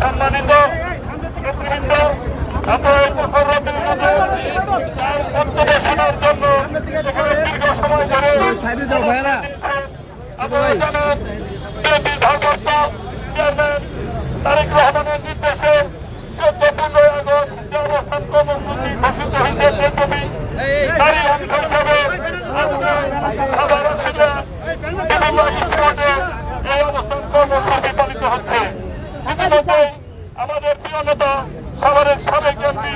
সম্মানিত নেতৃবৃন্দ, আপনারা বক্তব্য শোনার জন্য দীর্ঘ সময় ধরে ভারপ্রাপ্ত চেয়ারম্যান তারেক রহমানের নির্দেশে 14 আগস্ট যে অবস্থান কর্মসূচি ঘোষিত হয়েছে সেগুলি তারই অংশ হিসাবে এই অবস্থান কর্মসূচি পালিত হচ্ছে। ইতিমধ্যেই আমাদের প্রিয় নেতা সাভারের সাবেক এমপি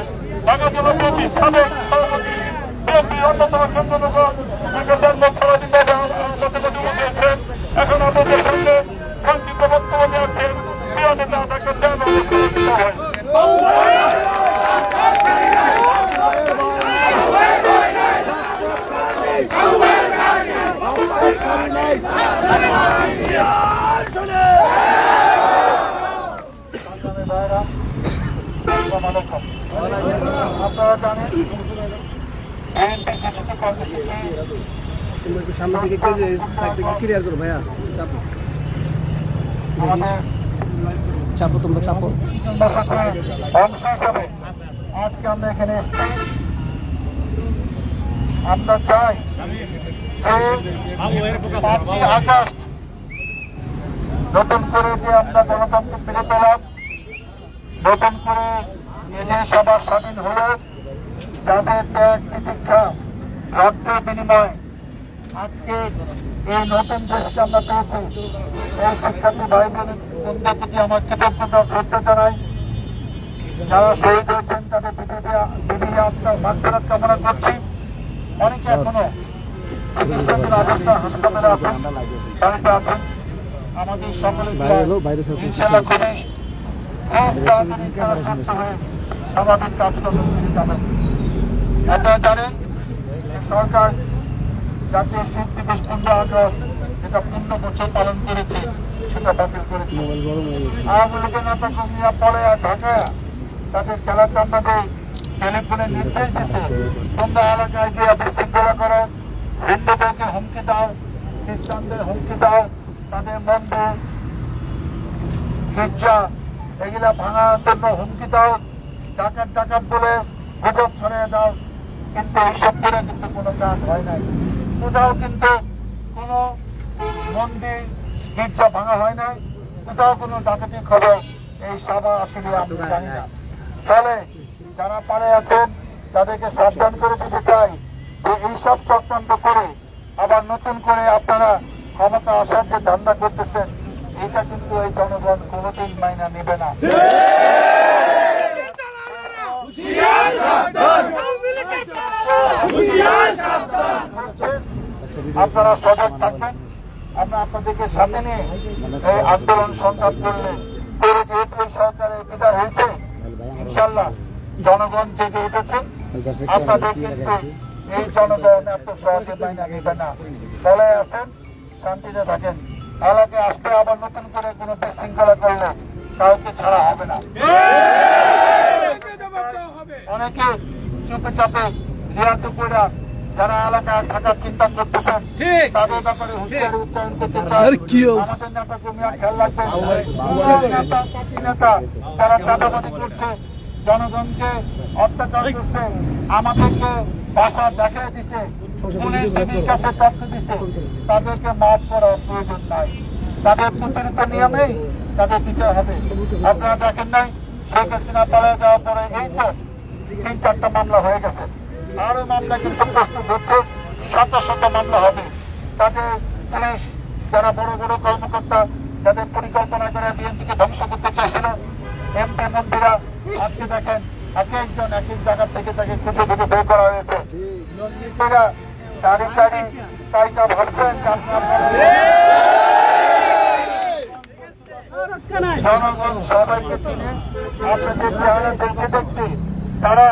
ঢাকা জেলা বিএনপির সাবেক সভাপতি বিএনপির অন্যতম সংগঠক দিয়েছেন। এখন আমাদের সঙ্গে সংক্ষিপ্ত বক্তব্য দিয়েছেন প্রিয় নেতা ডাক্তার আপনারা জানেন সামনে থেকে ক্লিয়ার করো ভাইয়া, চাপো তোমরা চাপো। অংশ হিসাবে আজকে আমরা এখানে এসেছি। আমরা চাই যে 5ই আগস্ট নতুন করে যে আমরা গণতন্ত্র ফিরে পেলাম, নতুন করে নিজের সবার স্বাধীন হল, যাদের ত্যাগ তিতিক্ষা রক্তের বিনিময় আজকে এই নতুন দেশকে আমরা পেয়েছি। এই শিক্ষার্থী ভাই বোনদের প্রতি আমার কৃতজ্ঞতা শ্রদ্ধা জানাই। যারা শহীদ হয়েছেন তাদের বিধি আত্মার মাগফিরাত কামনা করছি। অনেকে এখনো চিকিৎসকের অবস্থা হাসপাতালে আছেন, বাড়িতে আছেন। আমাদের সকলের ইনশাআল্লাহ করে স্বাভাবিক কাজকর্ম ফিরে যাবেন। আপনারা জানেন সরকার জাতীয় শহীদ দিবস 15 আগস্ট যেটা 15 বছর পালন করেছে সেটা বাতিল করেছে। আওয়ামী লীগের নেতা কর্মীরা পরে আর ঢাকায় তাদের জেলা চান্দাদের টেলিফোনে নির্দেশ দিচ্ছে, তোমরা এলাকায় গিয়ে বিশৃঙ্খলা করো, হিন্দুদেরকে হুমকি দাও, খ্রিস্টানদের হুমকি দাও, তাদের মন্দির গির্জা এগুলা ভাঙার জন্য হুমকি দাও, ডাকাত বলে গুজব ছড়িয়ে দাও। কিন্তু এইসব করে কিন্তু কোনো কাজ হয় নাই। কোথাও কিন্তু কোনো মন্দির গির্জা ভাঙা হয় নাই, কোথাও কোনো ডাকাতি খবর এই সাবা আসলে আমরা জানি না। ফলে যারা পারে আছেন তাদেরকে সাবধান করে দিতে চাই যে এইসব চক্রান্ত করে আবার নতুন করে আপনারা ক্ষমতা আসার যে ধান্দা করতেছেন, এটা কিন্তু এই জনগণ কোনোদিন মাইনা নেবে না। আপনারা সজাগ থাকবেন। আমরা আপনাদেরকে সাথে নিয়ে এই আন্দোলন সংগ্রাম করলে যেহেতু এই সরকারের বিদায় হয়েছে, ইনশাল্লাহ জনগণ জেগে উঠেছে। আপনাদের কিন্তু এই জনগণ এত সহজে মাইনা নেবে না। ফলে আছেন, শান্তিতে থাকেন। এলাকায় আসতে আবার নতুন করে কোনো বিশৃঙ্খলা করলে কাউকে ছাড়া হবে না। অনেকে চুপে চাপে রিয়াজুপুরা যারা এলাকায় থাকার চিন্তা করতেছেন তাদের ব্যাপারে হুঁশিয়ারি উচ্চারণ করতে চাই। আমাদের নেতা কর্মীরা খেয়াল রাখবেন, নেতা যারা চাঁদাবাজি করছে, জনগণকে অত্যাচার করছে, আমাদেরকে বাসা দেখায় দিছে, পুলিশ টিভির কাছে তথ্য দিছে, তাদেরকে মাফ করার প্রয়োজন নাই। তাদের প্রচলিত নিয়মেই তাদের বিচার হবে। আপনারা দেখেন নাই শেখ হাসিনা পালিয়ে যাওয়ার পরে এই তো 3-4টা মামলা হয়ে গেছে, আরো মামলা কিন্তু প্রস্তুত হচ্ছে, শত মামলা হবে। তাদের পুলিশ যারা বড় বড় কর্মকর্তা যাদের পরিকল্পনা করে বিএনপিকে ধ্বংস করতে চাইছিল, এমপি মন্ত্রীরা আজকে দেখেন এক একজন এক এক জায়গা থেকে তাকে খুঁজে খুঁজে বের করা হয়েছে। তারি তাইটা ভাবছেন জনগণ সবাইকে চিনে আপনাদের চেহারা দেখতে দেখতে তারা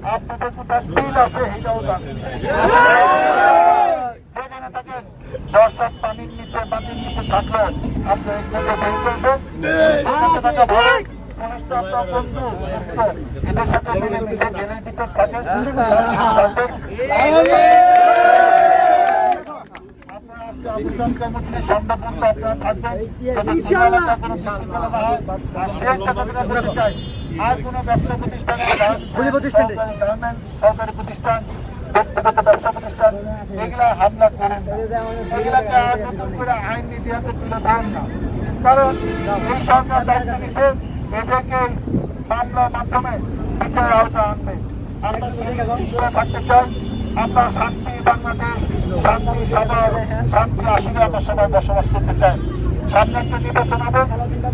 আপনাদের কোথায় বিল আছে এটাও জানে যেখানে থাকেন দর্শক পানির নিচে থাকলে আপনি একটু বের করবেন সেখানে থাকা ভালো পুলিশটা আপনার বন্ধু এদের সাথে মিলেমিশে জেলের ভিতর থাকে আবুদান কর্মসূচির সন্ধ্যা পর্যন্ত আপনারা থাকবেন কোনো বিশৃঙ্খলা না হয় আর সে একটা কথা বলতে চাই আর কোনো ব্যবসা প্রতিষ্ঠানে গার্মেন্টস সরকারি প্রতিষ্ঠান ব্যক্তিগত ব্যবসা প্রতিষ্ঠান এগুলা হামলা করেন এগুলাকে আর নতুন করে আইন নীতি হাতে তুলে ধরেন না কারণ এই সরকার দায়িত্ব নিচ্ছে এদেরকে মামলার মাধ্যমে বিচারের আওতা আনবে আমরা শৃঙ্খলা থাকতে চাই আমরা শান্তি বাংলাদেশ শান্তি সবার শান্তি আসলে আমরা সবাই বসবাস করতে চাই সামনে একটা নির্বাচন হবে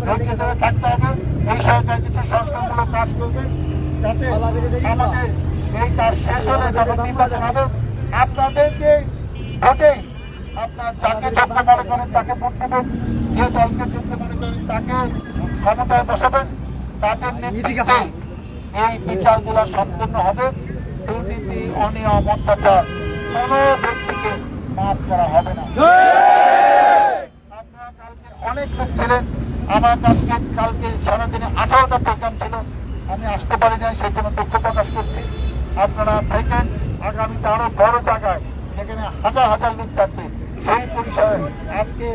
ধৈর্য ধরে থাকতে হবে এই সরকার কিছু সংস্কারমূলক কাজ করবে যাতে আমাদের এই কাজ শেষ হলে যখন নির্বাচন হবে আপনাদেরকে ভোটে আপনার যাকে যোগ্য মনে করেন তাকে ভোট দেবেন যে দলকে যোগ্য মনে করেন তাকে ক্ষমতায় বসাবেন তাদের নেতৃত্বে এই বিচারগুলো সম্পূর্ণ হবে দুর্নীতি অনিয়ম অত্যাচার কোন ব্যক্তিকে মাফ করা হবে না আপনারা কালকে অনেক লোক ছিলেন আমার কালকে সারাদিনে 18টা প্রোগ্রাম ছিল আমি আসতে পারি নাই সেই জন্য দুঃখ প্রকাশ করছি আপনারা দেখেন আগামীতে আরো বড় জায়গায় যেখানে হাজার হাজার লোক থাকবে সেই পরিসরে আজকে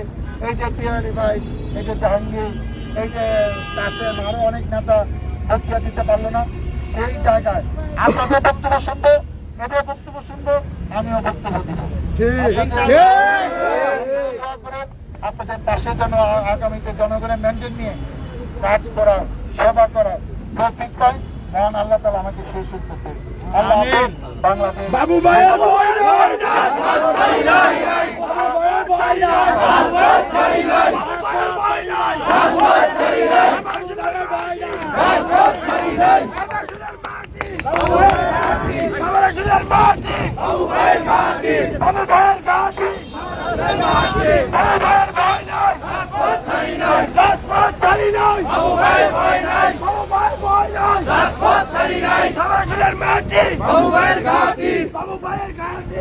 এই যে পিয়ারি ভাই এই যে জাহাঙ্গীর এই যে কাশেম আরো অনেক নেতা বক্তৃতা দিতে পারলো না সেই জায়গায় আপনাদের বক্তব্য শুনবো এদের বক্তব্য শুনবো আমিও বক্তব্য দিব আপনাদের পাশে যেন আগামীতে জনগণের ম্যান্ডেট নিয়ে কাজ করা সেবা করা তৌফিক পাই মহান আল্লাহ তাআলা আমাকে সেই সুযোগ দেন আল্লাহ হাফেজ বাংলাদেশ বাবু ভাই বাবু ভাইয়ের ঘাটি